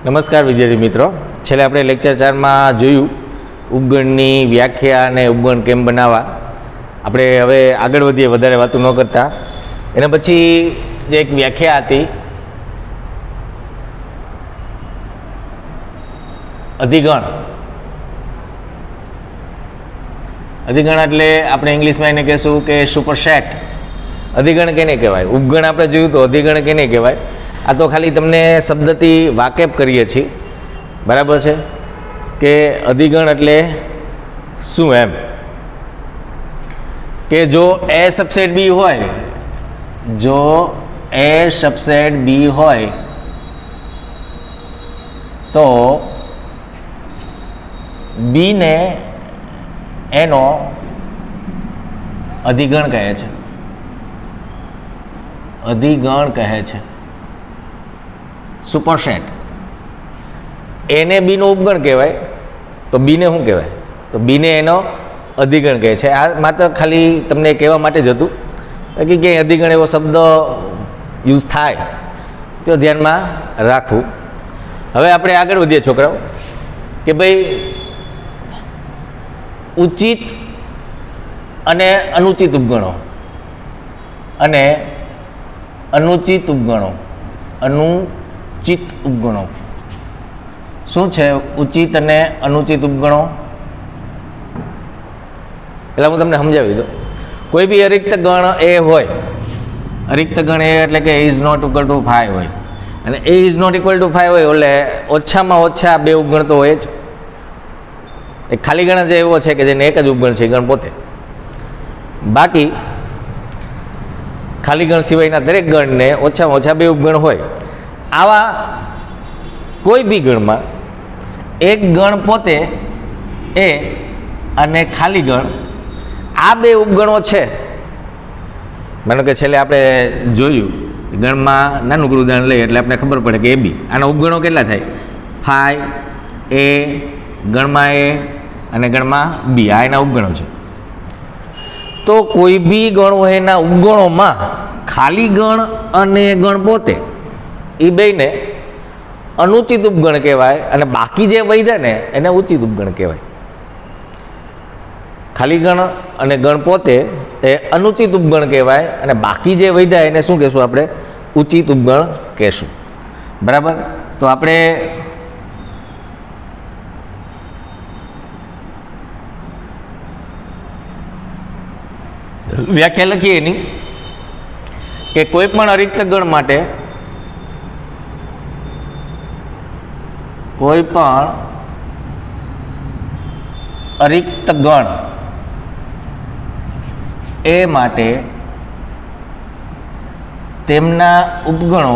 નમસ્કાર વિદ્યાર્થી મિત્રો, છેલ્લે આપણે લેક્ચર 4માં જોયું ઉપગણની વ્યાખ્યા અને ઉપગણ કેમ બનાવવા. આપણે હવે આગળ વધીએ, વધારે વાતો ન કરતા. એના પછી જે એક વ્યાખ્યા હતી અધિગણ. અધિગણ એટલે આપણે ઇંગ્લિશમાં એને કહેશું કે સુપરસેટ. અધિગણ કેને કહેવાય? ઉપગણ આપણે જોયું તો અધિગણ કેને કહેવાય? આ તો ખાલી તમને શબ્દથી વાકેફ કરીએ છીએ, બરાબર છે? કે અધિગણ એટલે શું એમ, કે જો એ સબસેટ બી હોય, જો એ સબસેટ બી હોય તો બી ને એનો અધિગણ કહે છે. અધિગણ કહે છે સુપરસેટ. એને બીનો ઉપગણ કહેવાય તો બીને શું કહેવાય? તો બીને એનો અધિગણ કહે છે. આ માત્ર ખાલી તમને કહેવા માટે જ હતું કે ક્યાંય અધિગણ એવો શબ્દ યુઝ થાય તો ધ્યાનમાં રાખવું. હવે આપણે આગળ વધીએ છોકરાઓ, કે ભાઈ ઉચિત અને અનુચિત ઉપગણો અને અનુચિત ઉપગણો. અનુચિત ઉપગણો શું છે? ઉચિત અને અનુચિત ઉપગણો એટલે હું તમને સમજાવી દઉં. કોઈ બી અરિક્ત ગણ એ હોય, અરિક્ત ગણ એ એટલે કે ઇઝ નોટ ઇક્વલ ટુ 5 હોય, અને એ ઇઝ નોટ ઇક્વલ ટુ 5 હોય એટલે ઓછામાં ઓછા બે ઉપગણ તો હોય જ. એક ખાલી ગણ જ એવો છે કે જેને એક જ ઉપગણ છે, ગણ પોતે. બાકી ખાલી ગણ સિવાયના દરેક ગણને ઓછામાં ઓછા બે ઉપગણ હોય. આવા કોઈ બી ગણમાં એક ગણ પોતે એ અને ખાલી ગણ, આ બે ઉપગણો છે. માનો કે છેલ્લે આપણે જોયું ગણમાં નાનું ઉદાહરણ લઈએ એટલે આપણે ખબર પડે કે એ બી, આના ઉપગણો કેટલા થાય? 5 એ, ગણમાં એ અને ગણમાં બી, આ એના ઉપગણો છે. તો કોઈ બી ગણ હોય એના ઉપગણોમાં ખાલી ગણ અને ગણ પોતે એ બેને અનુચિત ઉપગણ કહેવાય, અને બાકી જે વધ્યા ને એને ઉચિત ઉપગણ કહેવાય. ખાલી ગણ અને ગણ પોતે એ અનુચિત ઉપગણ કહેવાય, અને બાકી જે વધ્યા એને શું કહેશું આપણે? ઉચિત ઉપગણ કહેશું. બરાબર? તો આપણે વ્યાખ્યા લખીએ એની, કે કોઈ પણ અરિક્ત ગણ માટે, કોઈ પણ અરિક્ત ગણ એ માટે તેમના ઉપગણો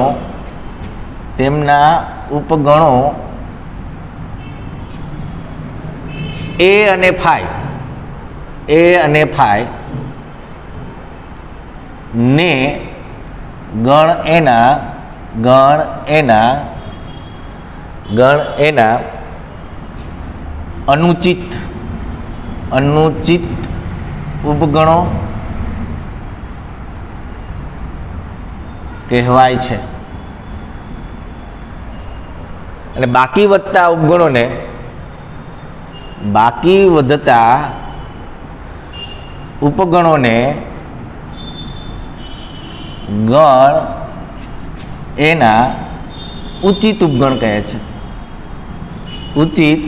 એ અને ફાઈ ને ગણ એના અનુચિત ઉપગણો કહેવાય છે. અને બાકી વધતા ઉપગણોને, બાકી વધતા ઉપગણોને ગણ એના ઉચિત ઉપગણ કહે છે. ઉચિત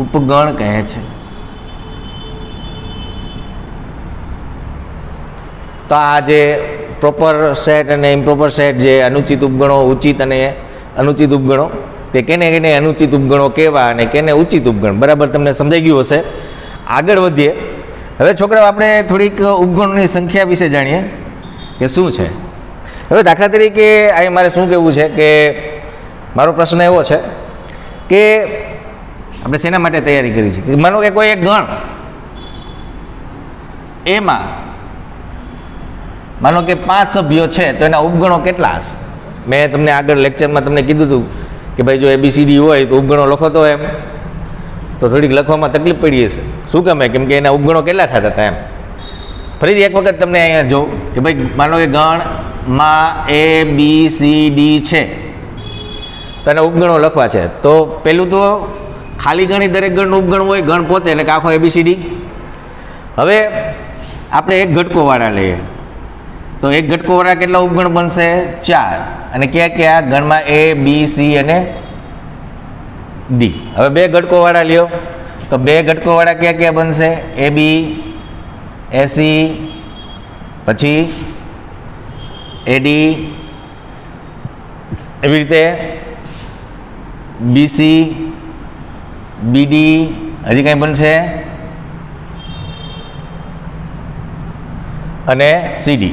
ઉપગણ કહે છે. તો આ જે પ્રોપર સેટ અને ઇમ્પ્રોપર સેટ, જે અનુચિત ઉપગણો, ઉચિત અને અનુચિત ઉપગણો, તે કેને અનુચિત ઉપગણો કહેવા અને કેને ઉચિત ઉપગણ, બરાબર તમને સમજાઈ ગયું હશે. આગળ વધીએ. હવે છોકરાઓ આપણે થોડીક ઉપગણોની સંખ્યા વિશે જાણીએ કે શું છે. હવે દાખલા તરીકે અહીં મારે શું કહેવું છે કે મારો પ્રશ્ન એવો છે કે આપણે શેના માટે તૈયારી કરી છે? માનો કે કોઈ એક ગણ, એમાં માનો કે 5 સભ્યો છે, તો એના ઉપગણો કેટલા હશે? મેં તમને આગળ લેક્ચરમાં તમને કીધું હતું કે ભાઈ જો ABCD હોય તો ઉપગણો લખો તો એમ, તો થોડીક લખવામાં તકલીફ પડી હશે. શું ગમે? કેમ કે એના ઉપગણો કેટલા થતા હતા એમ. ફરીથી એક વખત તમને અહીંયા જોઉં કે ભાઈ માનો કે ગણમાં A B C D છે, તો એને ઉપગણો લખવા છે. તો પેલું તો ખાલી ગણી દરેક ગણનું ઉપગણ હોય, ગણ પોતે એટલે કે આખો ABCD. હવે આપણે એક ઘટકોવાળા લઈએ તો એક ઘટકોવાળા કેટલા ઉપગણ બનશે? 4. અને ક્યાં ક્યાં? ગણમાં A, B, C અને D. હવે બે ઘટકોવાળા લ્યો તો બે ઘટકોવાળા ક્યાં ક્યાં બનશે? AB, AC, પછી AD, એવી રીતે BC, BD, હજી કંઈ બનશે અને CD.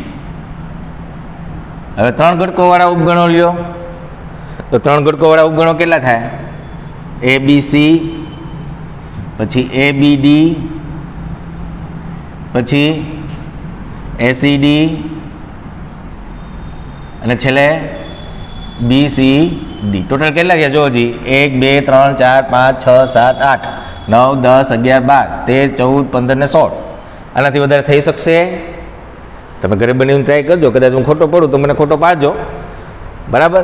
હવે ત્રણ ઘટકોવાળા ઉપગણો લ્યો તો ત્રણ ઘટકોવાળા ઉપગણો કેટલા થાય? ABC, પછી ABD, પછી ACD અને છેલ્લે BCD. ટોટલ કેટલા થયા? જો હજી 1, 2, 3, 4, 5, 6, 7, 8, 9, 10, 11, 12, 13, 14, 15 ને 16. આનાથી વધારે થઈ શકશે? તમે ઘરે બનીને ટ્રાય કરજો, કદાચ હું ખોટો પડું તો મને ખોટો પાડજો, બરાબર.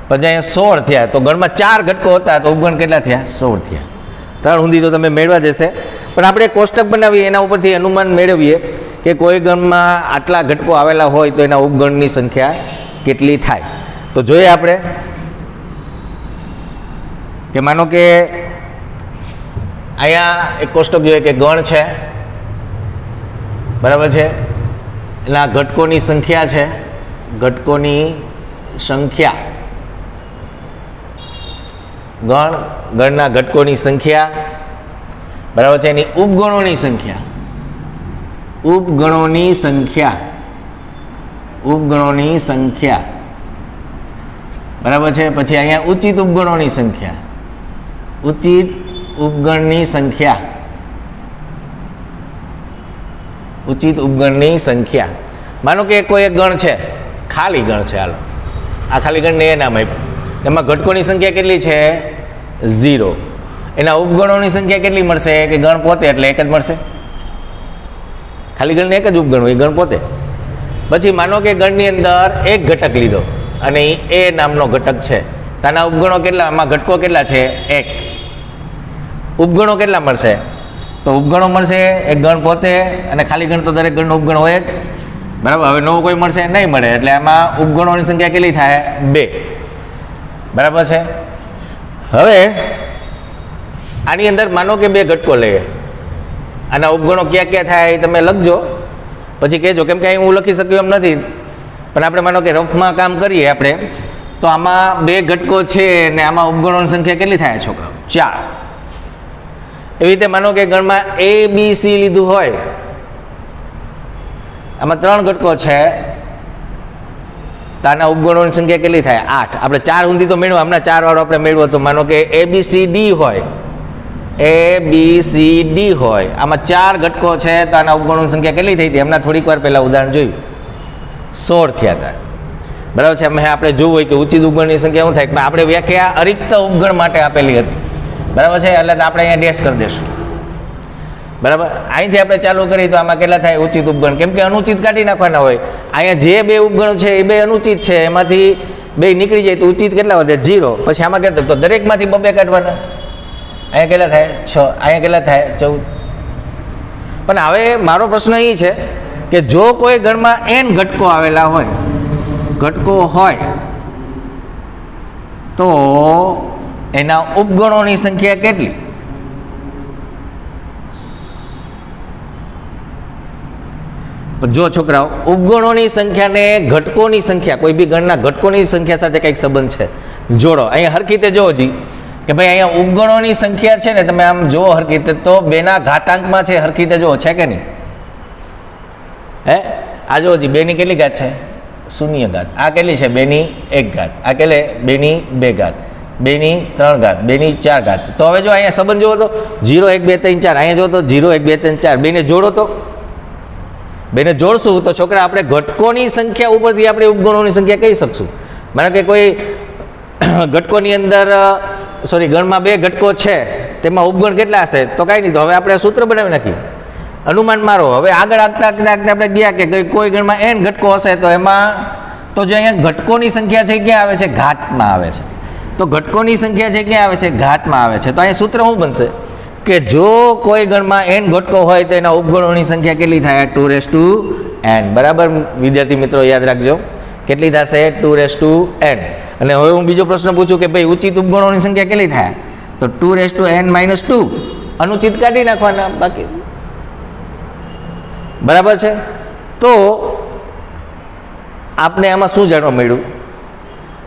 પછી અહીંયા 16 થયા તો ગણમાં 4 ઘટકો હતા તો ઉપગણ કેટલા થયા? 16 થયા. 3 સુધી તો તમે મેળવા જશે. પણ આપણે કોષ્ટક બનાવીએ એના ઉપરથી અનુમાન મેળવીએ કે કોઈ ગણમાં આટલા ઘટકો આવેલા હોય તો એના ઉપગણની સંખ્યા કેટલી થાય. તો જોઈએ આપણે કે માનો કે અહીંયા એક કોષ્ટક જોઈએ કે ગણ છે, બરાબર છે, એના ઘટકોની સંખ્યા છે, ઘટકોની સંખ્યા, ગણના ઘટકોની સંખ્યા, બરાબર છે, એની ઉપગણોની સંખ્યા, ઉપગણોની સંખ્યા, ઉપગણોની સંખ્યા, બરાબર છે. પછી અહીંયા ઉચિત ઉપગણોની સંખ્યા, ઉચિત ઉપગણની સંખ્યા, ઉચિત ઉપગણની સંખ્યા. માનો કે કોઈ એક ગણ છે, ખાલી ગણ છે, હાલો આ ખાલી ગણને એ નામ આપ્યું, એમાં ઘટકોની સંખ્યા કેટલી છે? 0. એના ઉપગણોની સંખ્યા કેટલી મળશે? કે ગણ પોતે એટલે એક જ મળશે. ખાલી ગણને એક જ ઉપગણ હોય, ગણ પોતે. પછી માનો કે ગણની અંદર એક ઘટક લીધો અને એ નામનો ઘટક છે, તેના ઉપગણો કેટલા? આમાં ઘટકો કેટલા છે? 1. ઉપગણો કેટલા મળશે? તો ઉપગણો મળશે એક ગણ પોતે અને ખાલી ગણ તો દરેક ગણનો ઉપગણ હોય જ, બરાબર. હવે નવો કોઈ મળશે નહીં મળે એટલે આમાં ઉપગણોની સંખ્યા કેટલી થાય? 2, બરાબર છે. હવે આની અંદર માનો કે 2 ઘટકો લઈએ, આના ઉપગણો ક્યાં ક્યાં થાય એ તમે લખજો, પછી કહેજો, કેમ કે અહીં હું લખી શક્યું એમ નથી. પણ આપણે માનો કે રફમાં કામ કરીએ આપણે તો આમાં 2 ઘટકો છે ને આમાં ઉપગણોની સંખ્યા કેટલી થાય છોકરાઓ? 4. એવી રીતે માનો કે ગણમાં ABC લીધું હોય, આમાં 3 ઘટકો છે તો આના ઉપગણોની સંખ્યા કેટલી થાય? 8. આપણે 4 સુધી તો મેળવ્યું, હમણાં 4 વાળો આપણે મેળવ્યો તો માનો કે ABCD હોય, ABCD હોય, આમાં 4 ઘટકો છે તો આના ઉપગણોની સંખ્યા કેટલી થઈ હતી? હમણાં થોડીક વાર પહેલાં ઉદાહરણ જોયું, 16 થયા હતા, બરાબર છે. આપણે જોવું હોય કે ઉચિત ઉપગણની સંખ્યા શું થાય, આપણે વ્યાખ્યા અરિક્ત ઉપગણ માટે આપેલી હતી, બરાબર છે, એટલે આપણે અહીંયા ડેશ કરી દઈશું, બરાબર. અહીંથી આપણે ચાલુ કરીએ તો આમાં કેટલા થાય ઉચિત ઉપગણ? કેમ કે અનુચિત કાઢી નાખવાના હોય. અહીંયા જે 2 ઉપગણો છે એ 2 અનુચિત છે, એમાંથી 2 નીકળી જાય તો ઉચિત કેટલા વધે? 0. પછી આમાં કેટલા? તો દરેકમાંથી 2 કાઢવાના. અહીંયા કેટલા થાય? 6. અહીંયા કેટલા થાય? 14. પણ હવે મારો પ્રશ્ન એ છે કે જો કોઈ ગણમાં n ઘટકો આવેલા હોય, ઘટકો હોય તો એના ઉપગણોની સંખ્યા કેટલી? જો છોકરાઓ ઉપગણોની સંખ્યાને ઘટકોની સંખ્યા, કોઈ બી ગણના ઘટકોની સંખ્યા સાથે કંઈક સંબંધ છે, જોડો. અહીંયા હરખી રીતે જોવો જી કે ભાઈ અહીંયા ઉપગણોની સંખ્યા છે ને, તમે આમ જુઓ હરખી રીતે તો 2 ના ઘાતાંકમાં છે, હરખી રીતે જુઓ છે કે નહીં? હે આ જુઓ જી 2 ની કેટલી ઘાત છે? 0 ઘાત. આ કેટલી છે? 2 ની 1 ઘાત. આ કેટલે? 2 ની 2 ઘાત, 2 ની 3 ઘાત, 2 ની 4 ઘાત. તો હવે જો અહીંયા સંબંધ જુઓ તો 0, 1, 2, 3, 4. અહીંયા જુઓ તો 0, 1, 2, 3, 4. 2 ને જોડો તો 2 ને જોડશું તો છોકરા આપણે ઘટકોની સંખ્યા ઉપરથી આપણે ઉપગણોની સંખ્યા કહી શકશું. માનો કે કોઈ ઘટકોની અંદર ગણમાં 2 ઘટકો છે, તેમાં ઉપગણ કેટલા હશે? તો કાંઈ નહીં, તો હવે આપણે સૂત્ર બનાવી નાખીએ, અનુમાન મારો. હવે આગળ આગતા આપણે ગયા કે કોઈ ગણમાં n ઘટકો હશે તો એમાં તો જે અહીંયા ઘટકોની સંખ્યા છે ક્યાં આવે છે? ઘાતમાં આવે છે. તો ઘટકોની સંખ્યા છે ક્યાં આવે છે? ઘાતમાં આવે છે. તો અહીંયા સૂત્ર શું બનશે કે જો કોઈ ગણમાં n ઘટકો હોય તો એના ઉપગણોની સંખ્યા કેટલી થાય? 2n. બરાબર વિદ્યાર્થી મિત્રો યાદ રાખજો, કેટલી થશે? 2n. અને હવે હું બીજો પ્રશ્ન પૂછું કે ભાઈ ઉચિત ઉપગણોની સંખ્યા કેટલી થાય? તો 2n - 2. અનુચિત કાઢી નાખવાના બાકી. બરાબર છે. તો આપણે આમાં શું જાણવા મળ્યું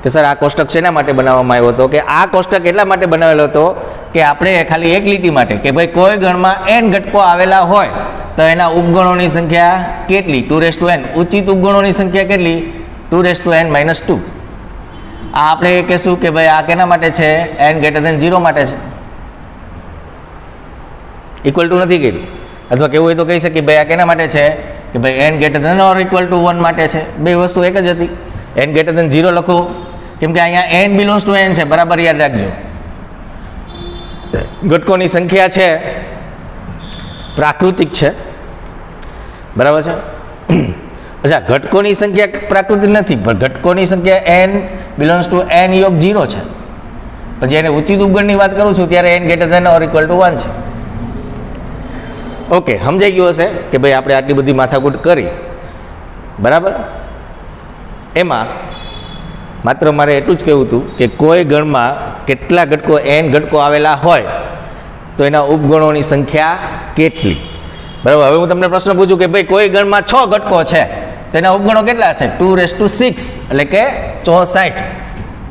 કે સર આ કોષ્ટક શેના માટે બનાવવામાં આવ્યો હતો? કે આ કોષ્ટક એટલા માટે બનાવેલો હતો કે આપણે ખાલી એક લીટી માટે કે ભાઈ કોઈ ગણમાં n ઘટકો આવેલા હોય તો એના ઉપગણોની સંખ્યા કેટલી? 2n. ઉચિત ઉપગણોની સંખ્યા કેટલી? 2n - 2. આ આપણે કહેશું કે ભાઈ આ કેના માટે છે? n > 0 માટે છે. ઇક્વલ ટુ નથી કર્યું, અથવા કેવું હોય તો કહી શકીએ ભાઈ આ કેના માટે છે? કે ભાઈ n > 1 માટે છે. બે વસ્તુ એક જ હતી. n > 0 લખો કેમ કે અહીંયા n બિલોંગ્સ ટુ n છે. બરાબર યાદ રાખજો. ઘટકોની સંખ્યા છે પ્રાકૃતિક છે. બરાબર છે. અચ્છા, ઘટકોની સંખ્યા પ્રાકૃતિક નથી, પણ ઘટકોની સંખ્યા n બિલોંગ્સ ટુ n = 0 છે. પછી એને ઉચિત ઉપગણની વાત કરું છું ત્યારે n > 1 છે. ઓકે, સમજાઈ ગયું હશે કે ભાઈ આપણે આટલી બધી માથાકૂટ કરી. બરાબર. એમાં માત્ર મારે એટલું જ કહેવું હતું કે કોઈ ગણમાં કેટલા ઘટકો n ઘટકો આવેલા હોય તો એના ઉપગણોની સંખ્યા કેટલી? બરાબર. હવે હું તમને પ્રશ્ન પૂછું કે ભાઈ કોઈ ગણમાં 6 ઘટકો છે તો એના ઉપગણો કેટલા હશે? 2⁶, એટલે કે 64.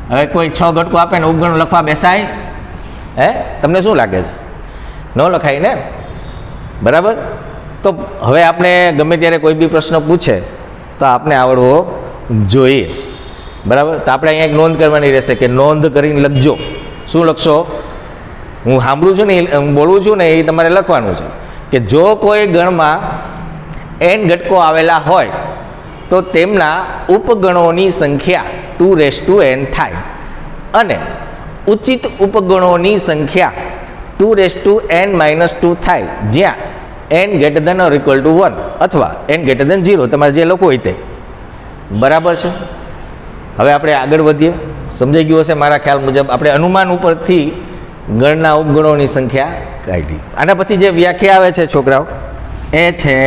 હવે કોઈ 6 ઘટકો આપે ને ઉપગણો લખવા બેસાય? તમને શું લાગે છે? ન લખાય ને. બરાબર. તો હવે આપણે ગમે ત્યારે કોઈ બી પ્રશ્ન પૂછે તો આપણે આવડવો જોઈએ. બરાબર. તો આપણે અહીંયા એક નોંધ કરવાની રહેશે કે નોંધ કરીને લખજો. શું લખશો? હું સાંભળું છું ને, હું બોલું છું ને, એ તમારે લખવાનું છે કે જો કોઈ ગણમાં n ઘટકો આવેલા હોય તો તેમના ઉપગણોની સંખ્યા 2n થાય અને ઉચિત ઉપગણોની સંખ્યા 2n - 2 થાય જ્યાં n > 1 અથવા n > 0 તમારે જે લખવું હોય તે. બરાબર છે. હવે આપણે આગળ વધીએ. સમજાઈ ગયું હશે મારા ખ્યાલ મુજબ. આપણે અનુમાન ઉપરથી ગણના ઉપગણોની સંખ્યા કાઢી. આના પછી જે વ્યાખ્યા આવે છે છોકરાઓ એ છે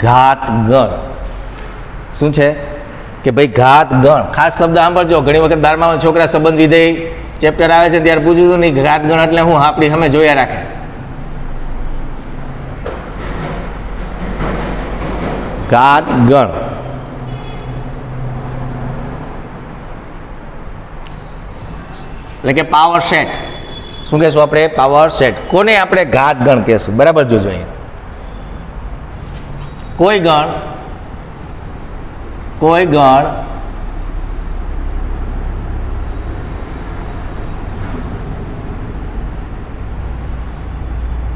ઘાત ગણ. શું છે? કે ભાઈ ઘાત ગણ. ખાસ શબ્દ સાંભળજો. ઘણી વખત 12મા છોકરા સંબંધ વિધેય ચેપ્ટર આવે છે ત્યારે પૂછ્યું નહીં ઘાત ગણ એટલે હું આપણી સામે જોયા રાખે. ઘાત ગણ એટલે કે પાવર સેટ. શું કહેશું આપણે? Power set. કોને આપણે ઘાત ગણ કહેશું? બરાબર જોજો અહીંયા. કોઈ ગણ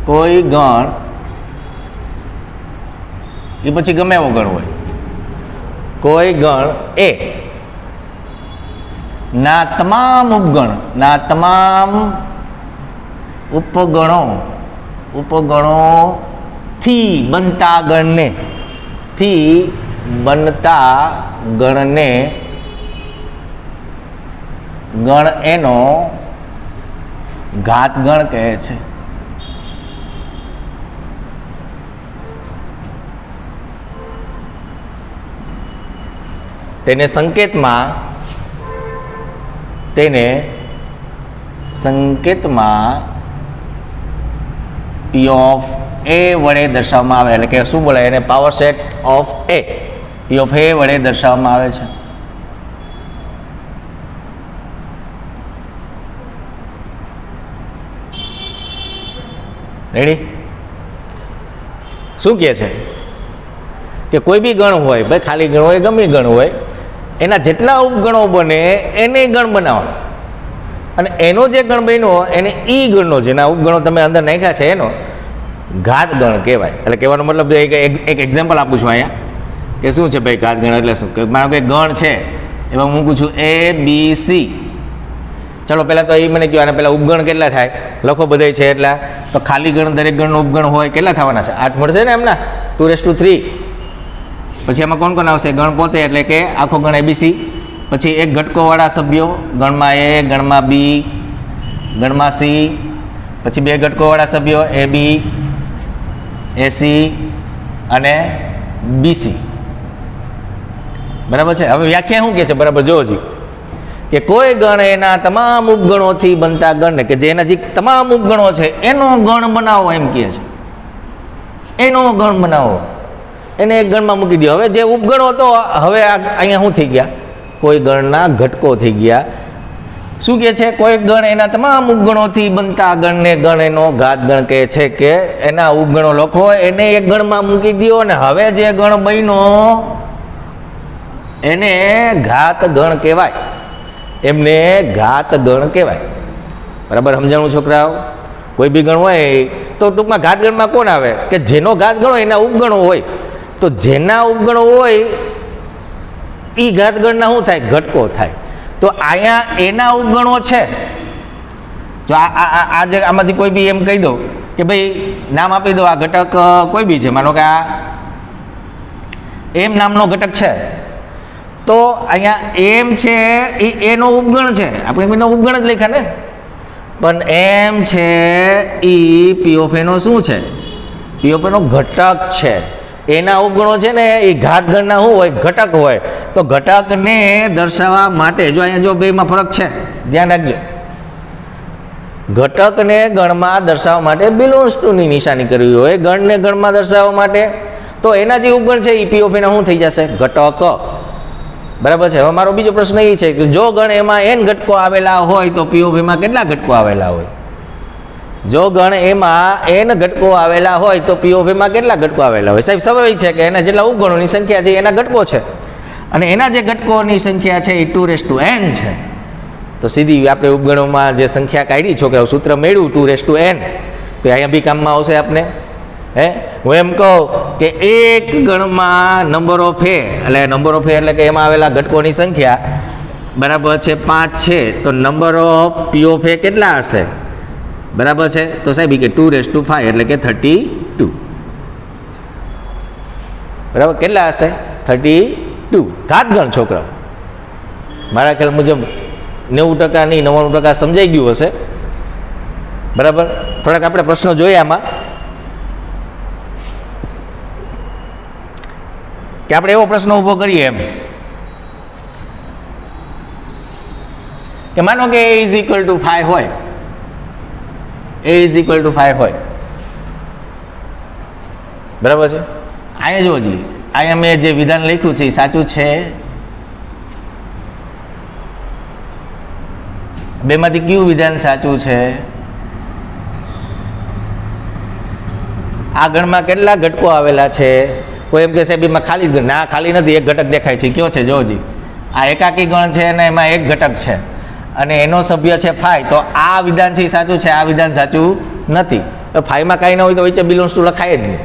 કોઈ ગણ એ પછી ગમે એવો ગણ હોય. કોઈ ગણ એ ના તમામ ઉપગણોથી બનતા ગણને ગણ એનો ઘાત ગણ કહે છે. તેને સંકેતમાં P ઓફ A વડે દર્શાવવામાં આવે. એટલે કે શું બોલાય એને? Power set of A. P of A વડે દર્શાવવામાં આવે છે. રેડી? શું કહે છે કે કોઈ બી ગણ હોય, ભાઈ ખાલી ગણ હોય, ગમે ગણ હોય, એના જેટલા ઉપગણો બને એને ગણ બનાવો અને એનો જે ગણ બન્યો એને ઈ ગણનો, જેના ઉપગણો તમે અંદર નાખ્યા છે એનો ઘાત ગણ કહેવાય. એટલે કહેવાનો મતલબ એક એક્ઝામ્પલ આપું છું અહીંયા કે શું છે ભાઈ ઘાત ગણ એટલે શું? કે માનો કે ગણ છે એમાં હું મૂકું છું ABC. ચલો પહેલાં તો એ મને કહ્યું આને પહેલાં ઉપગણ કેટલા થાય લખો બધાય છે એટલા. તો ખાલી ગણ દરેક ગણનો ઉપગણ હોય કેટલા થવાના છે? 8 મળશે ને એમના 2/3. પછી એમાં કોણ કોણ આવશે? ગણ પોતે એટલે કે આખો ગણ ABC. પછી એક ઘટકોવાળા સભ્યો ગણમાં એ, ગણમાં બી, ગણમાં સી, પછી બે ઘટકોવાળા સભ્યો એ બી, એસી અને બીસી. બરાબર છે. હવે વ્યાખ્યા શું કહે છે? બરાબર જોજી કે કોઈ ગણ એના તમામ ઉપગણોથી બનતા ગણને, કે જેના જે તમામ ઉપગણો છે એનો ગણ બનાવો એમ કહે છે. એનો ગણ બનાવો, એને એક ગણમાં મૂકી દો. હવે જે ઉપગણો હતો હવે અહીંયા શું થઈ ગયા? કોઈ ગણના ઘટકો થઈ ગયા. શું કહે છે? કોઈ ગણ એના તમામ ઉપગણોથી બનતા ગણને ગણ એનો ઘાત ગણ કહે છે, કે એના ઉપગણો લખો એને એક ગણમાં મૂકી દો, અને હવે જે ગણ બન્યો એને ઘાત ગણ કહેવાય. એમને ઘાત ગણ કહેવાય. બરાબર સમજાણું છોકરાઓ? કોઈ બી ગણ હોય તો ટૂંકમાં ઘાત ગણમાં કોણ આવે? કે જેનો ઘાત ગણો એના ઉપગણો હોય. તો જેના ઉપગણો હોય એ ઘાત ગણના શું થાય? ઘટકો થાય. તો અહીંયા એના ઉપગણો છે. જો આ જે આમાંથી કોઈ બી એમ કહી દો કે ભાઈ નામ આપી દો, આ ઘટક કોઈ બી છે, માનો કે આ એમ નામનો ઘટક છે, તો અહીંયા એમ છે એ એનો ઉપગણ છે. આપણે એનો ઉપગણ જ લખ્યા ને, પણ એમ છે એ પી ઓફ એનો શું છે? પી ઓફ એનો ઘટક છે. એના ઉપગણો છે ને એ ઘાત ગણના શું હોય? ઘટક હોય. તો ઘટકને દર્શાવવા માટે જો અહીંયા જો બેમાં ફરક છે, ધ્યાન રાખજો. ઘટકને ગણમાં દર્શાવવા માટે બિલોન્ગ્સ ટુ ની નિશાની કરવી હોય, ગણને ગણમાં દર્શાવવા માટે તો એના જે ઉપગણ છે એ પી ઓફ એના શું થઈ જશે? ઘટક. બરાબર છે. હવે મારો બીજો પ્રશ્ન એ છે કે જો ગણ એમાં એન ઘટકો આવેલા હોય તો પી ઓફ એમાં કેટલા ઘટકો આવેલા હોય? જો ગણ એમાં એન ઘટકો આવેલા હોય તો પી ઓફ એમાં કેટલા ઘટકો આવેલા હોય? સાહેબ સ્વાભાવિક છે કે એના જેટલા ઉપગણોની સંખ્યા છે એના ઘટકો છે, અને એના જે ઘટકોની સંખ્યા છે એ 2n છે. તો સીધી આપણે ઉપગણોમાં જે સંખ્યા કાઢી, છોકરાઓ સૂત્ર મેળવ્યું 2n, તો અહીંયા બી કામમાં આવશે આપને. હું એમ કહું કે એક ગણમાં નંબર ઓફ એ, એટલે નંબર ઓફ એ એટલે કે એમાં આવેલા ઘટકોની સંખ્યા બરાબર છે 5 છે, તો નંબર ઓફ પી ઓફ એ કેટલા હશે? બરાબર છે. તો સાહેબ કે 2/5 એટલે કે 32. બરાબર કેટલા હશે? 32 ઘાત ગણ. છોકરાઓ મારા ખ્યાલ મુજબ 90% નહીં 99% સમજાઈ ગયું હશે. બરાબર. થોડાક આપણે પ્રશ્નો જોઈએ આમાં, કે આપણે એવો પ્રશ્ન ઊભો કરીએ એમ કે માનો કે a is equal to 5 હોય, a is equal to 5 હોય. બરાબર છે. અહીંયા જોજી, અહીંયા મેં જે વિધાન લખ્યું છે એ સાચું છે? બેમાંથી કયું વિધાન સાચું છે? આ ગણમાં કેટલા ઘટકો આવેલા છે? કોઈ એમ કે સાહેબ એમાં ખાલી જ ગણ. ના, ખાલી નથી, એક ઘટક દેખાય છે. કયો છે? જોજી, આ એકાકી ગણ છે અને એમાં એક ઘટક છે અને એનો સભ્ય છે 5. તો આ વિધાન છે એ સાચું છે, આ વિધાન સાચું નથી. તો 5માં કાંઈ ન હોય તો વચ્ચે બિલોન્ગ્સ ટુ લખાય જ નહીં.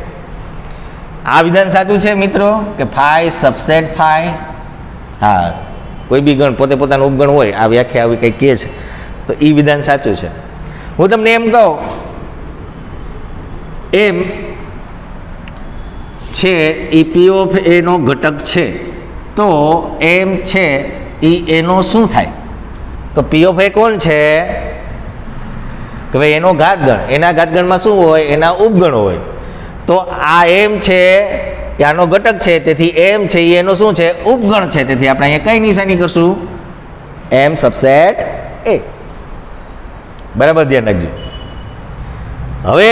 આ વિધાન સાચું છે મિત્રો કે 5 સબસેટ 5. હા, કોઈ બી ગણ પોતે પોતાનું ઉપગણ હોય, આ વ્યાખ્યા આવી કંઈ કહે છે તો એ વિધાન સાચું છે. હું તમને એમ કહું એમ છે એ પી ઓફ એનો ઘટક છે, તો એમ છે એ એનો શું થાય? તો પી ઓફ એ કોણ છે? કે ભાઈ એનો ઘાતગણ. એના ઘાતગણમાં શું હોય? એના ઉપગણો હોય. તો આ એમ છે એ આનો ઘટક છે, તેથી એમ છે એ એનો શું છે? ઉપગણ છે. તેથી આપણે અહીંયા કઈ નિશાની કરશું? એમ સબસેટ એ. બરાબર, ધ્યાન રાખજો. હવે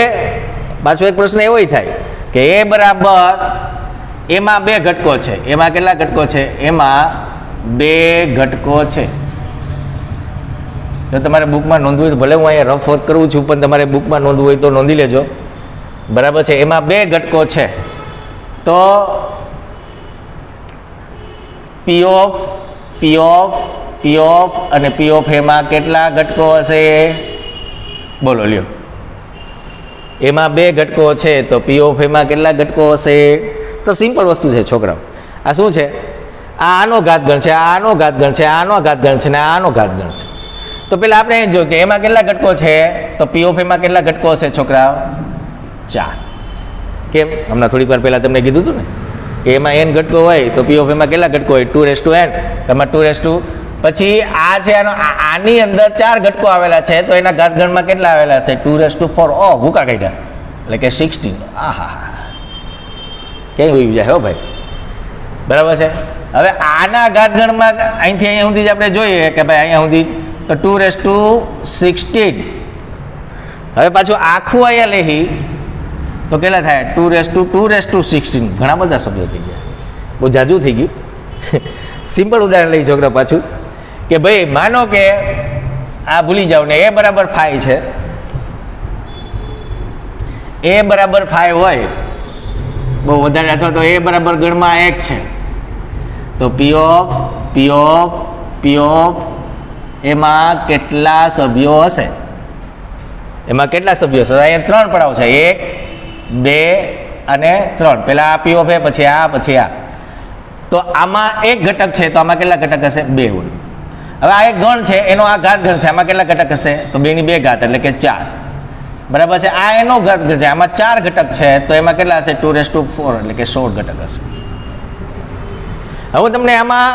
પાછો એક પ્રશ્ન એવો થાય કે એ બરાબર એમાં બે ઘટકો છે. એમાં કેટલા ઘટકો છે? એમાં 2 ઘટકો છે. જો તમારે બુકમાં નોંધવું હોય તો ભલે હું અહીંયા રફ વર્ક કરું છું, પણ તમારે બુકમાં નોંધવું હોય તો નોંધી લેજો. બરાબર છે. એમાં 2 ઘટકો છે. તો પી ઓફ અને પી ઓફ એમાં કેટલા ઘટકો હશે? બોલો લ્યો. એમાં 2 ઘટકો છે તો પી ઓફ એમાં કેટલા ઘટકો હશે? તો સિમ્પલ વસ્તુ છે છોકરાઓ. આ શું છે? આનો ઘાતગણ છે, આનો ઘાતગણ છે, આનો ઘાતગણ છે ને આનો ઘાતગણ છે. તો પેલા આપણે એ જોયું કે એમાં કેટલા ઘટકો છે? તો પી ઓફ એમાં કેટલા ઘટકો હશે છોકરાઓ? 4. કેમ? હમણાં થોડીક વાર પહેલા તમને કીધું હતું ને કે એમાં n ઘટકો હોય તો પી ઓફ એમાં કેટલા ઘટકો હોય 2n, તમારે 2 પછી આ છે આની અંદર 4 ઘટકો આવેલા છે તો એના ઘાતગણમાં કેટલા આવેલા છે 2/4. ઓ ભૂકા કાઢ્યા એટલે કે 16. આહા ક્યાંય હોઈ જાય હો ભાઈ, બરાબર છે. હવે આના ઘાતગણમાં અહીંથી અહીંયા સુધી જ આપણે જોઈએ કે ભાઈ અહીંયા સુધી તો 2/16. હવે પાછું આખું અહીંયા લેહી તો કેટલા થાય 2/16. ઘણા બધા શબ્દો થઈ ગયા, બહુ જાજુ થઈ ગયું. સિમ્પલ ઉદાહરણ લઈ છોકરા પાછું કે ભાઈ માનો કે આ ભૂલી જાઓ ને a બરાબર 5 છે, a બરાબર 5 હોય બહુ વધારે, અથવા તો a બરાબર ગણમાં 1 છે તો p ઓફ એમાં કેટલા સભ્યો હશે? એમાં કેટલા સભ્યો હશે? અહીંયા 3 પડાવ છે, 1 2 અને 3. પહેલા આ p ઓફ એ, પછી આ. તો આમાં એક ઘટક છે તો આમાં કેટલા ઘટક હશે? 2 હોય. હવે આ એક ગણ છે, એનો આ ઘાત ગણ છે, આમાં કેટલા ઘટક હશે? તો 2 ની 2 ઘાત એટલે કે 4. બરાબર છે. આ એનો ઘાત ગણ છે, આમાં 4 ઘટક છે તો એમાં કેટલા હશે? 2/4 એટલે કે 16 ઘટક હશે. હવે તમને આમાં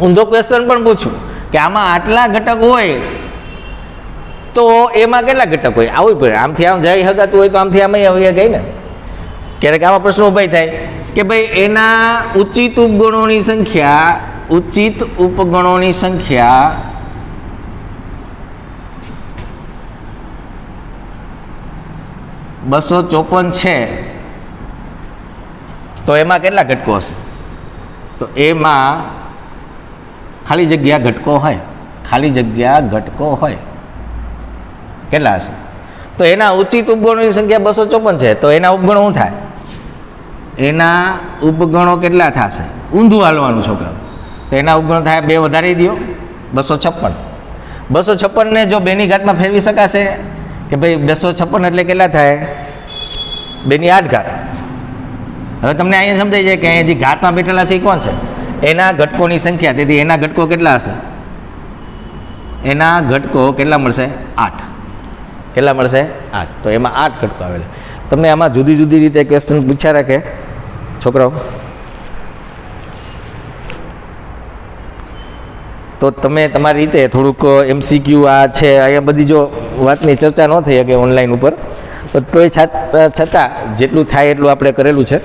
ઊંધો ક્વેશ્ચન પણ પૂછું કે આમાં આટલા ઘટક હોય તો એમાં કેટલા ઘટક હોય? આવું પડે, આમથી આમ જઈ શકાતું હોય તો આમથી આમ આવી ગઈ ને. ક્યારેક આમાં પ્રશ્ન ઉભા થાય કે ભાઈ એના ઉચિત ઉપગણોની સંખ્યા 254 છે તો એમાં કેટલા ઘટકો હશે? તો એમાં ખાલી જગ્યા ઘટકો હોય કેટલા હશે? તો એના ઉચિત ઉપગણોની સંખ્યા 254 છે તો એના ઉપગણો શું થાય? એના ઉપગણો કેટલા થશે? ઊંધું હાલવાનું છોકરા. તો એના ઉપગણો થાય 2 વધારી દો 256 ને જો 2 ની ઘાતમાં ફેરવી શકાશે કે ભાઈ 256 એટલે કેટલા થાય? 2 ની 8 ઘાત. હવે તમને અહીંયા સમજાય છે કે અહીંયા જે ઘાતમાં બેઠેલા છે એ કોણ છે? એના ઘટકોની સંખ્યા. તેથી એના ઘટકો કેટલા હશે? એના ઘટકો કેટલા મળશે? 8. કેટલા મળશે? 8. તો એમાં 8 ઘટકો આવેલા. તમને આમાં જુદી જુદી રીતે ક્વેશ્ચન પૂછ્યા રાખે છોકરાઓ, તો તમે તમારી રીતે થોડુંક MCQ આ છે અહીંયા બધી જો વાતની ચર્ચા ન થઈ શકે ઓનલાઈન ઉપર, તો તોય છતાં જેટલું થાય એટલું આપણે કરેલું છે.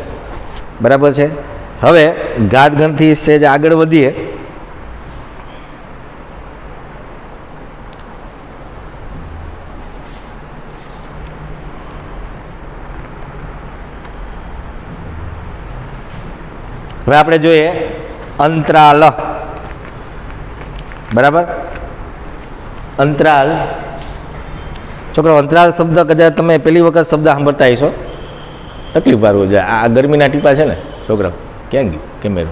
બરાબર છે. હવે ઘાતગણથી સહેજ આગળ વધીએ. હવે આપણે જોઈએ અંતરાલ. બરાબર. અંતરાલ છોકરો, અંતરાલ શબ્દ કદાચ તમે પહેલી વખત શબ્દ સાંભળતા હશો, તકલીફ વાળું છે. આ ગરમીના ટીપા છે ને છોકરા, ક્યાં ગયું કેમેરો?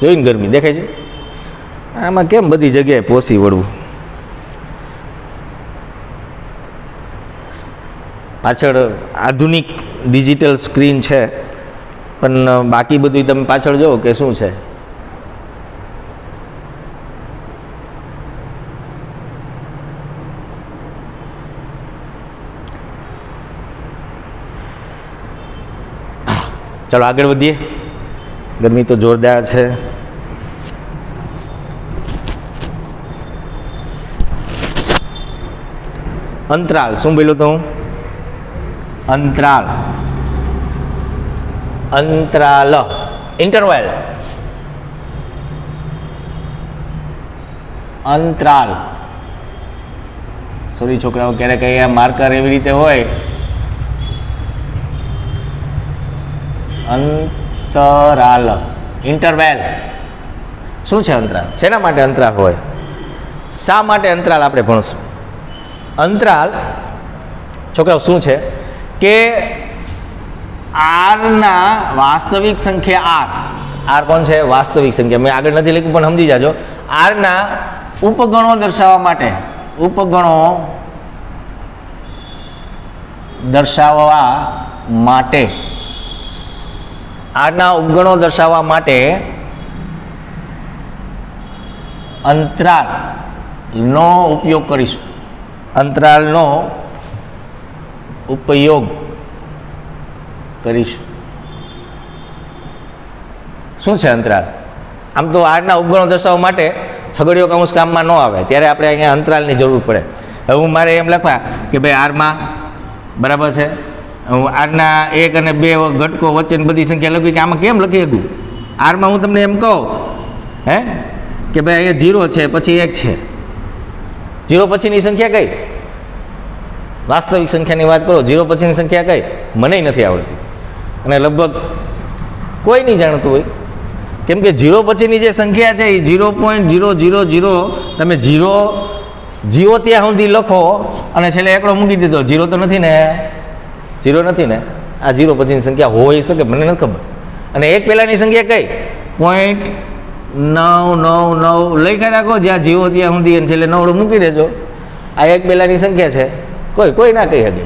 જોઈને ગરમી દેખાય છે. આમાં કેમ બધી જગ્યાએ પોસી વળવું? પાછળ આધુનિક ડિજિટલ સ્ક્રીન છે પણ બાકી બધું તમે પાછળ જુઓ કે શું છે. ચાલો આગળ વધીએ. ગરમી તો જોરદાર છે. અંતરાલ શું બોલ્યો તો હું? અંતરાલ. અંતરાલ, ઇન્ટરવેલ. અંતરાલ. સોરી છોકરાઓ, ક્યારેક અહીંયા માર્કર એવી રીતે હોય. અંતરાલ, ઇન્ટરવેલ. શું છે અંતરાલ? શેના માટે અંતરાલ હોય? શા માટે અંતરાલ આપણે ભણશું? અંતરાલ છોકરાઓ શું છે કે આરના વાસ્તવિક સંખ્યા આર કોણ છે? વાસ્તવિક સંખ્યા. મેં આગળ નથી લખ્યું પણ સમજી જાજો. આરના ઉપગણો દર્શાવવા માટે આરના ઉપગણો દર્શાવવા માટે અંતરાલનો ઉપયોગ કરીશું. અંતરાલનો ઉપયોગ કરીશું. શું છે અંતરાલ? આમ તો આરના ઉપગણો દર્શાવવા માટે છગડીયો કૌંસ કામમાં ન આવે, ત્યારે આપણે અહીંયા અંતરાલની જરૂર પડે. હવે હું મારે એમ લખવા કે ભાઈ આરમાં બરાબર છે, હું આરના 1 અને 2 ઘટકો વચ્ચેની બધી સંખ્યા લખવી, કે આમાં કેમ લખી શકું? આરમાં હું તમને એમ કહું કે ભાઈ અહીંયા 0 છે, પછી 1 છે. 0 પછીની સંખ્યા કઈ? વાસ્તવિક સંખ્યાની વાત કરો. 0 પછીની સંખ્યા કઈ? મને નથી આવડતી, અને લગભગ કોઈ નહીં જાણતું હોય. કેમ કે 0 પછીની જે સંખ્યા છે એ 0.000, તમે 0 ત્યાં સુધી લખો અને છેલ્લે એકડો મૂકી દીધો. 0 તો નથી ને? 0 નથી ને? આ 0 પછીની સંખ્યા હોઈ શકે, મને નથી ખબર. અને 1 પહેલાંની સંખ્યા કઈ? 0.999 લખી રાખો, જ્યાં 0 ત્યાં સુધી, અને છેલ્લે નવડો મૂકી દેજો. આ 1 પહેલાંની સંખ્યા છે, કોઈ ના કહી શકે.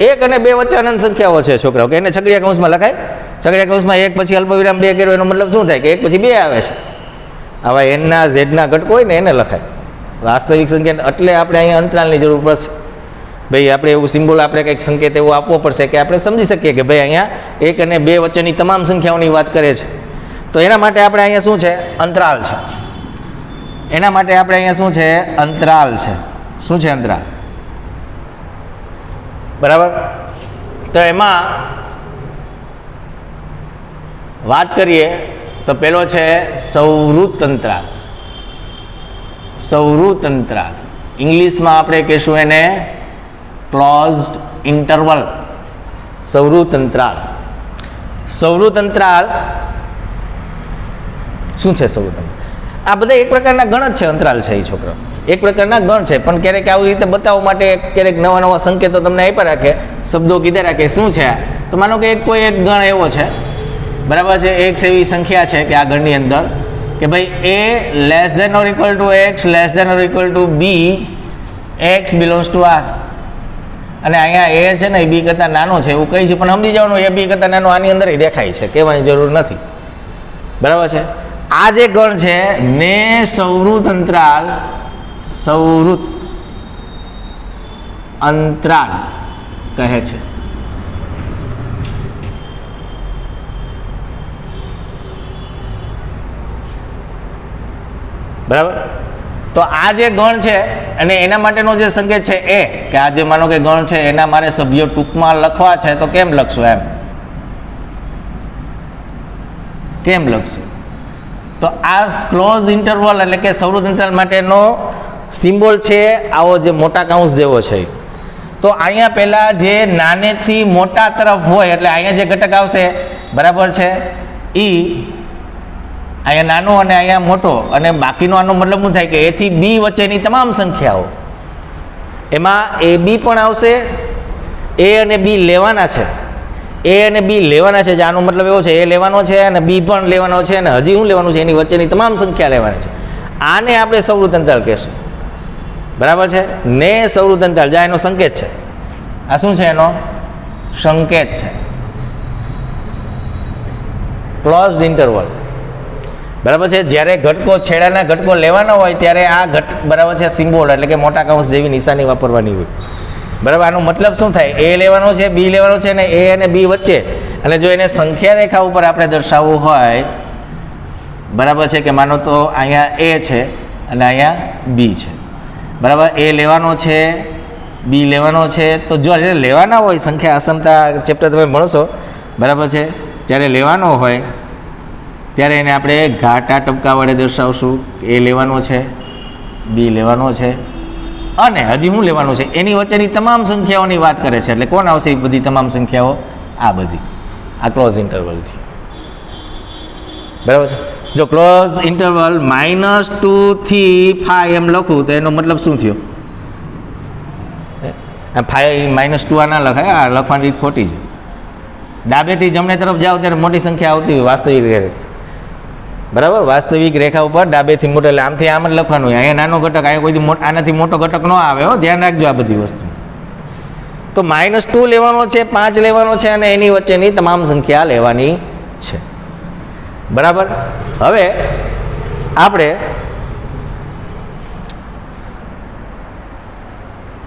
1 અને 2 વચ્ચે અનંત સંખ્યાઓ છે છોકરાઓ, કે એને છગડીયા કૌંસમાં લખાય. છગડીયા કૌંસમાં 1 પછી અલ્પવિરામ 2 કર્યો, એનો મતલબ શું થાય? કે 1 પછી 2 આવે છે. આવા એનના ઝેડના ઘટકો હોય ને એને લખાય. વાસ્તવિક સંખ્યા એટલે આપણે અહીંયા અંતરાલની જરૂર પડશે. ભાઈ આપણે એવું સિમ્બોલ, આપણે કંઈક સંકેત એવો આપવો પડશે કે આપણે સમજી શકીએ કે ભાઈ અહીંયા 1 અને 2 વચ્ચેની તમામ સંખ્યાઓની વાત કરે છે. તો એના માટે આપણે અહીંયા શું છે? અંતરાલ છે. એના માટે આપણે અહીંયા શું છે? અંતરાલ છે. શું છે? અંતરાલ. બરાબર. તો એમાં વાત કરીએ તો પેલો છે સંવૃત અંતરાલ. સંવૃત અંતરાલ ઇંગ્લિશમાં આપણે કહીશું એને ક્લોઝડ ઇન્ટરવલ. સંવૃત અંતરાલ. સંવૃત અંતરાલ શું છે? સંવૃત અંતરાલ આ બધા એક પ્રકારના ગણ જ છે. અંતરાલ છે એ છોકરો એક પ્રકારના ગણ છે, પણ ક્યારેક આવી રીતે બતાવવા માટે ક્યારેક નવા નવા સંકેતો તમને આપ્યા રાખે, શબ્દો કીધા રાખે. શું છે? તો માનો કે કોઈ એક ગણ એવો છે, બરાબર છે, એક એવી સંખ્યા છે કે આ ગણની અંદર કે ભાઈ a less than or equal to x less than or equal to b x belongs to r. અને અહીંયા a છે ને એ b કરતાં નાનો છે એવું કહી છે, પણ સમજી જવાનું એ b કરતાં નાનો આની અંદર દેખાય છે, કહેવાની જરૂર નથી. બરાબર છે. આ જે ગણ છે ને સંવૃત અંતરાલ, સંવૃત અંતરાલ કહે છે. બરાબર. તો આ જે ગણ છે અને એના માટેનો જે સંકેત છે એ કે આ જે માનો કે ગણ છે એના મારે સભ્યો ટૂંકમાં લખવા છે, તો કેમ લખશું? કેમ લખશું? તો આ ક્લોઝ ઇન્ટરવલ એટલે કે સંવૃત અંતરાલ માટેનો સિમ્બોલ છે આવો જે મોટા કૌંસ જેવો છે. તો અહીંયા પહેલા જે નાનેથી મોટા તરફ હોય એટલે અહીંયા જે ઘટક આવશે, બરાબર છે, અહીંયા નાનો અને અહીંયા મોટો, અને બાકીનો આનો મતલબ શું થાય કે a થી b વચ્ચેની તમામ સંખ્યાઓ, એમાં a b પણ આવશે. a અને b લેવાના છે, a અને b લેવાના છે. આનો મતલબ એવો છે a લેવાનો છે અને b પણ લેવાનો છે, અને હજી શું લેવાનું છે? એની વચ્ચેની તમામ સંખ્યા લેવાની છે. આને આપણે સંવૃત અંતરાલ કહેશું. બરાબર છે. ને સંવૃત અંતરાલ જ્યાં એનો સંકેત છે. આ શું છે? એનો સંકેત છે. Closed interval. બરાબર છે. જ્યારે ઘટકો છેડાના ઘટકો લેવાના હોય ત્યારે આ બરાબર છે સિમ્બોલ એટલે કે મોટા કૌંસ જેવી નિશાની વાપરવાની હોય. બરાબર. આનો મતલબ શું થાય? a લેવાનો છે, b લેવાનો છે, અને a અને b વચ્ચે, અને જો એને સંખ્યા રેખા ઉપર આપણે દર્શાવવું હોય, બરાબર છે, કે માનો તો અહીંયા a છે અને અહીંયા b છે. બરાબર. a લેવાનો છે, b લેવાનો છે. તો જો લેવાના હોય, સંખ્યા અસમતા ચેપ્ટર તમે ભણશો, બરાબર છે, જ્યારે લેવાનો હોય ત્યારે એને આપણે ઘાટા ટપકા વડે દર્શાવશું. a લેવાનો છે, b લેવાનો છે, અને હજી શું લેવાનું છે? એની વચ્ચેની તમામ સંખ્યાઓની વાત કરે છે. એટલે કોણ આવશે એ બધી તમામ સંખ્યાઓ? આ બધી. આ ક્લોઝ ઇન્ટરવલથી. બરાબર છે. જો ક્લોઝ ઇન્ટરવલ -2 થી 5 એમ લખું તો એનો મતલબ શું થયો? 5 -2 આ ના લખાય, આ લખવાની રીત ખોટી છે. ડાબેથી જમણે તરફ જાઓ ત્યારે મોટી સંખ્યા આવતી હોય વાસ્તવિક રેખા. બરાબર. વાસ્તવિક રેખા ઉપર ડાબેથી મોટો, એટલે આમથી આમ જ લખવાનું હોય. અહીંયા નાનો ઘટક, અહીંયા કોઈ આનાથી મોટો ઘટક ન આવે. ધ્યાન રાખજો આ બધી વસ્તુ. તો -2 લેવાનો છે, 5 લેવાનો છે, અને એની વચ્ચેની તમામ સંખ્યા લેવાની છે. બરાબર. હવે આપણે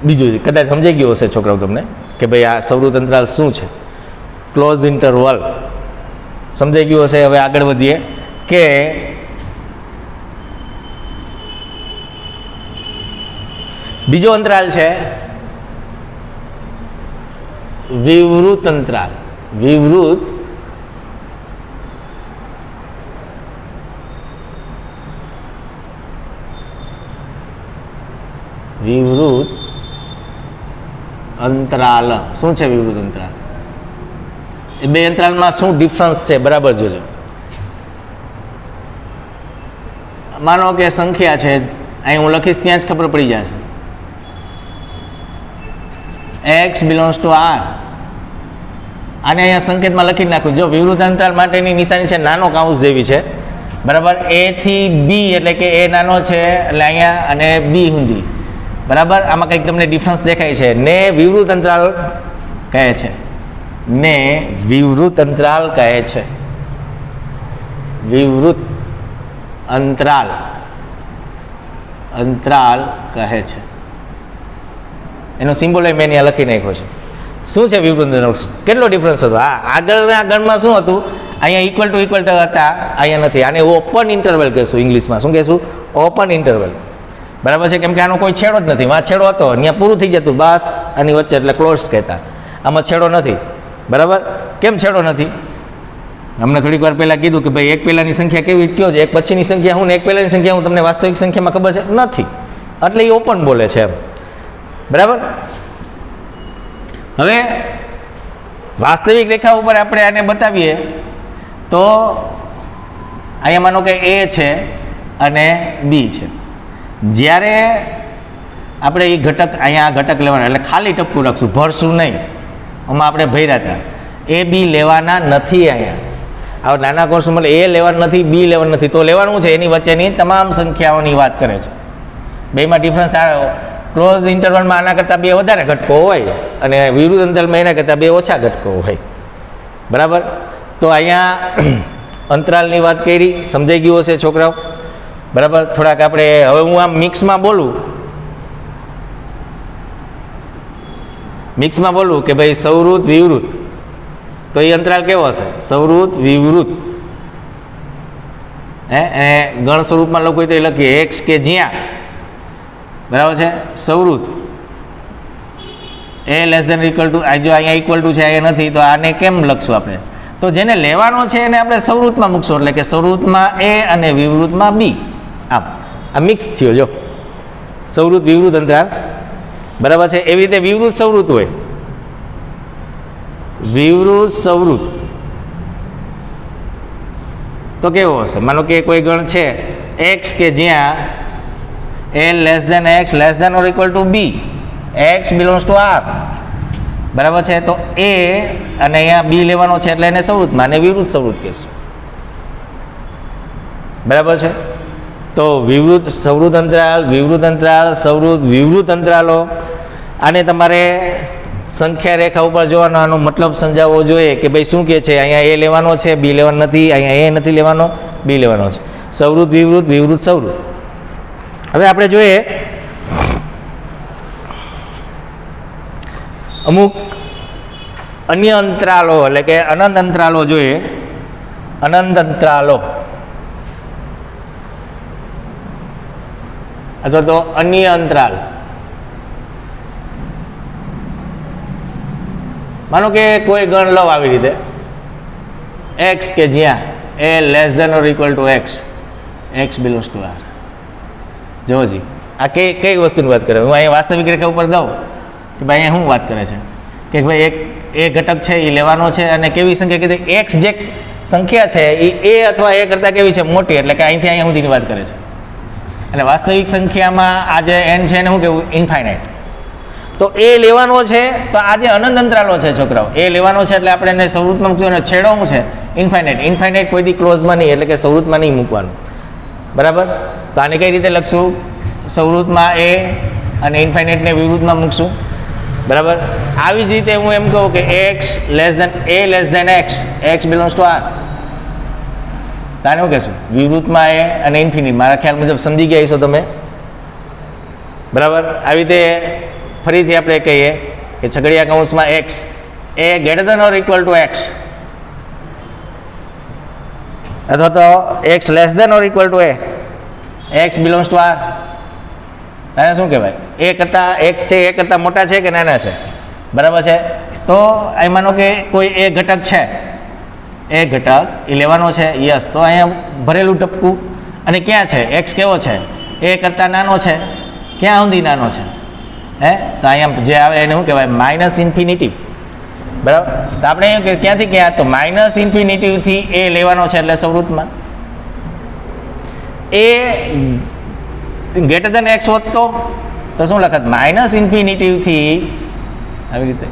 બીજું કદાચ સમજાઈ ગયું હશે છોકરાઓ તમને કે ભાઈ આ સંવૃત અંતરાલ શું છે, ક્લોઝ ઇન્ટરવલ. સમજાઈ ગયું હશે. હવે આગળ વધીએ કે બીજો અંતરાલ છે વિવૃત અંતરાલ. વિવૃત અંતરાલ. શું છે વિવૃત અંતરાલ? એ બે અંતરાલમાં શું ડિફરન્સ છે બરાબર જોજો. માનો કે સંખ્યા છે, અહીં હું લખીશ ત્યાં જ ખબર પડી જશે. x belongs to r. આને અહીંયા સંકેતમાં લખી નાખું. જો વિવૃત અંતરાલ માટેની નિશાની છે નાનો કાઉન્સ જેવી છે બરાબર. a થી b એટલે કે a નાનો છે એટલે અહીંયા અને b સુધી બરાબર. આમાં કંઈક તમને ડિફરન્સ દેખાય છે. ને વિવૃત અંતરાલ કહે છે. ને વિવૃત અંતરાલ કહે છે. વિવૃત અંતરાલ કહે છે. એનો સિમ્બોલ મેં અહીંયા લખી નાખ્યો છે. શું છે વિવૃત અંતરાલ? કેટલો ડિફરન્સ હતો? આગળના ગણમાં શું હતું? અહીંયા ઇક્વલ ટુ હતા, અહીંયા નથી. આને ઓપન ઇન્ટરવલ કહેશું ઇંગ્લિશમાં. શું કહેશું? ઓપન ઇન્ટરવલ બરાબર છે. કેમ કે આનો કોઈ છેડો જ નથી. માં છેડો હતો ત્યાં પૂરું થઈ જતું બસ આની વચ્ચે, એટલે ક્લોઝ કહેતા. આમાં છેડો નથી બરાબર. કેમ છેડો નથી? અમને થોડીક વાર પહેલાં કીધું કે ભાઈ એક પહેલાંની સંખ્યા કેવી કયો છે, એક પછીની સંખ્યા હું ને એક પહેલાંની સંખ્યા હું, તમને વાસ્તવિક સંખ્યામાં ખબર છે નથી, એટલે એ ઓપન બોલે છે એમ બરાબર. હવે વાસ્તવિક રેખા ઉપર આપણે આને બતાવીએ તો અહીંયા માનો કે a છે અને b છે. જ્યારે આપણે એ ઘટક અહીંયા આ ઘટક લેવાના એટલે ખાલી ટપકું રાખશું, ભરશું નહીં. આમાં આપણે ભર્યા હતા. a b લેવાના નથી. અહીંયા આ નાના કોર્સમાં a લેવાનું નથી, b લેવાનું નથી. તો લેવાનું છે એની વચ્ચેની તમામ સંખ્યાઓની વાત કરે છે. બેમાં ડિફરન્સ આ ક્લોઝ ઇન્ટરવલમાં આના કરતાં બે વધારે ઘટકો હોય અને વિરુદ્ધ અંતરાલમાં એના કરતાં બે ઓછા ઘટકો હોય બરાબર. તો અહીંયા અંતરાલની વાત કરી, સમજાઈ ગયું હશે છોકરાઓ બરાબર. થોડાક આપણે હવે હું આમ મિક્સમાં બોલું કે ભાઈ સૌવૃત વિવૃત, તો એ અંતરાલ કેવો હશે? સૌવૃત વિવૃત. અને ગણ સ્વરૂપમાં લખવું તો એ લખીએ x કે જ્યાં બરાબર છે. સૌવૃત a less than equal to, જો અહીંયા ઇક્વલ ટુ છે અહીંયા નથી, તો આને કેમ લખશું આપણે? તો જેને લેવાનો છે એને આપણે સૌવૃતમાં મૂકશું, એટલે કે સૌવૃતમાં a અને વિવૃતમાં b. આમ આ મિક્સ થયો જો સૌવૃત વિવૃત અંતરાલ બરાબર છે. એવી રીતે વિવૃત સૌવૃત હોય. વિવૃત સૌવૃત તો કેવો હશે? માનો કે કોઈ ગણ છે x કે જ્યાં a less than x less than or equal to b, x belongs to r બરાબર છે. તો a અને અહીંયા b લેવાનો છે એટલે એને સૌવૃતમાં અને વિવૃત સૌવૃત કહેશું બરાબર છે. તો વિવૃત સૌવૃત અંતરાલ, વિવૃત અંતરાલ, સૌવૃત વિવૃત અંતરાલો, આને તમારે સંખ્યા રેખા ઉપર જોવાનો, આનો મતલબ સમજાવવો જોઈએ કે ભાઈ શું કહે છે. અહીંયા a લેવાનો છે, b લેવાનો નથી. અહીંયા a નથી લેવાનો, b લેવાનો છે. સૌવૃત વિવૃત, વિવૃત સૌવૃત. હવે આપણે જોઈએ અમુક અન્ય અંતરાલો, એટલે કે અનંત અંતરાલો જોઈએ. અનંત અંતરાલો અથવા તો અન્ય અંતરાલ. માનો કે કોઈ ગણ લવ આવી રીતે x કે જ્યાં a less than or equal to x, x belongs to r. જોજી આ કઈ વસ્તુની વાત કરે? હું અહીંયા વાસ્તવિક રેખા ઉપર દઉં કે ભાઈ અહીંયા શું વાત કરે છે કે ભાઈ એક એ ઘટક છે એ લેવાનો છે અને કેવી સંખ્યા કીધી? x જે સંખ્યા છે એ a અથવા a કરતાં કેવી છે? મોટી. એટલે કે અહીંથી અહીંયા સુધીની વાત કરે છે. અને વાસ્તવિક સંખ્યામાં આ જે n છે એને શું કહેવું? ઇન્ફાઇનાઇટ. તો એ લેવાનો છે. તો આ જે અનંત અંતરાલો છે છોકરાઓ, એ લેવાનો છે એટલે આપણે એને સૌવૃતમાં મૂકશું. અને છેડો શું છે? ઇન્ફાઇનાઇટ. ઇન્ફાઇનાઇટ કોઈથી ક્લોઝમાં નહીં, એટલે કે સૌવૃતમાં નહીં મૂકવાનું બરાબર. તો આને કઈ રીતે લખશું? સૌવૃતમાં a અને ઇન્ફાઇનાઇટને વિવૃતમાં મૂકશું બરાબર. આવી જ રીતે હું એમ કહું કે x less than x, x belongs to r. તાને શું કહેશું? વિવૃતમાં a અને ઇન્ફિનિટ. મારા ખ્યાલ મુજબ સમજી ગયા છો તમે બરાબર. આવી રીતે ફરીથી આપણે કહીએ કે છગડીયા કૌંસમાં x a greater than or equal to x, અથવા તો x less than or equal to a, x belongs to R, આને શું કહેવાય? એ કરતાં એક્સ છે એ કરતાં મોટા છે કે નાના છે? બરાબર છે. તો અહીં માનો કે કોઈ એ ઘટક છે, એ ઘટક એ લેવાનો છે, યસ. તો અહીંયા ભરેલું ટપકું, અને ક્યાં છે? એક્સ કેવો છે? એ કરતાં નાનો છે. ક્યાં સુધી નાનો છે? હે, તો અહીંયા જે આવે એને શું કહેવાય? Minus infinity. બરાબર. તો આપણે એમ કે ક્યાંથી ક્યાં? તો માઇનસ ઇન્ફિનિટીથી એ લેવાનો છે, એટલે સવૃત્તમાં એ ગ્રેટર દેન એક્સ હોત તો શું લખત? માઇનસ ઇન્ફિનિટીથી આવી રીતે.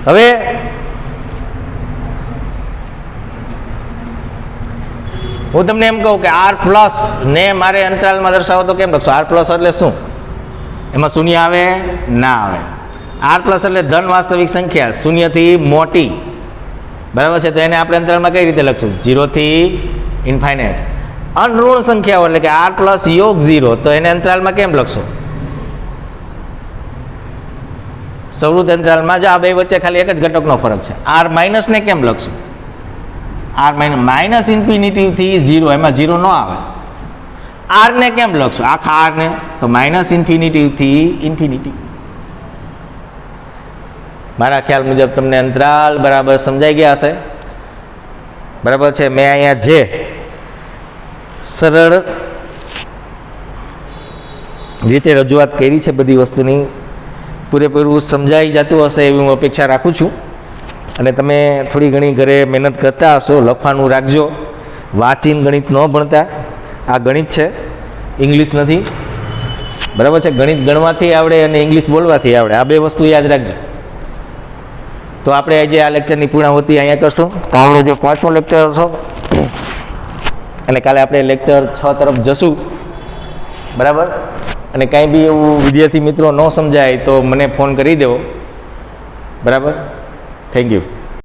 હવે હું તમને એમ કહું કે આર પ્લસ ને મારે અંતરાલમાં દર્શાવો તો કેમ લખશો? આર પ્લસ એટલે શું? એમાં શૂન્ય આવે? ના આવે. આર પ્લસ એટલે ધન વાસ્તવિક સંખ્યા, શૂન્યથી મોટી. બરાબર છે. તો એને આપણે અંતરાલમાં કઈ રીતે લખશું? 0 થી ઇન્ફાઇનાઇટ. અનઋણ સંખ્યાઓ એટલે કે આર પ્લસ યોગ 0, તો એને અંતરાલમાં કેમ લખશો? સવૃત્ત અંતરાલમાં જો આ બે વચ્ચે ખાલી એક જ ઘટકનો ફરક છે. આર માઇનસ ને કેમ લખશું? આર માઇનસ ઇન્ફિનિટીથી 0, એમાં 0 ન આવે. આર ને કેમ લખશો? આખા આર ને? તો માઇનસ ઇન્ફિનિટીથી ઇન્ફિનિટી. મારા ખ્યાલ મુજબ તમને અંતરાલ બરાબર સમજાઈ ગયા હશે. બરાબર છે. મેં અહીંયા જે સરળ રીતે રજૂઆત કરી છે બધી વસ્તુની, પૂરેપૂરું સમજાઈ જતું હશે એવી હું અપેક્ષા રાખું છું. અને તમે થોડી ઘણી ઘરે મહેનત કરતા હશો. લખવાનું રાખજો. વાંચીને ગણિત ન ભણતા. આ ગણિત છે, ઇંગ્લિશ નથી. બરાબર છે. ગણિત ગણવાથી આવડે અને ઇંગ્લિશ બોલવાથી આવડે, આ બે વસ્તુ યાદ રાખજો. તો આપણે આજે આ લેક્ચરની પૂર્ણાહુતિ અહીંયા કરશું. તો આપણો જે 5મો લેક્ચર હતો, અને કાલે આપણે લેક્ચર 6 તરફ જશું. બરાબર. અને કાંઈ બી એવું વિદ્યાર્થી મિત્રો ન સમજાય તો મને ફોન કરી દેવો. બરાબર. Thank you.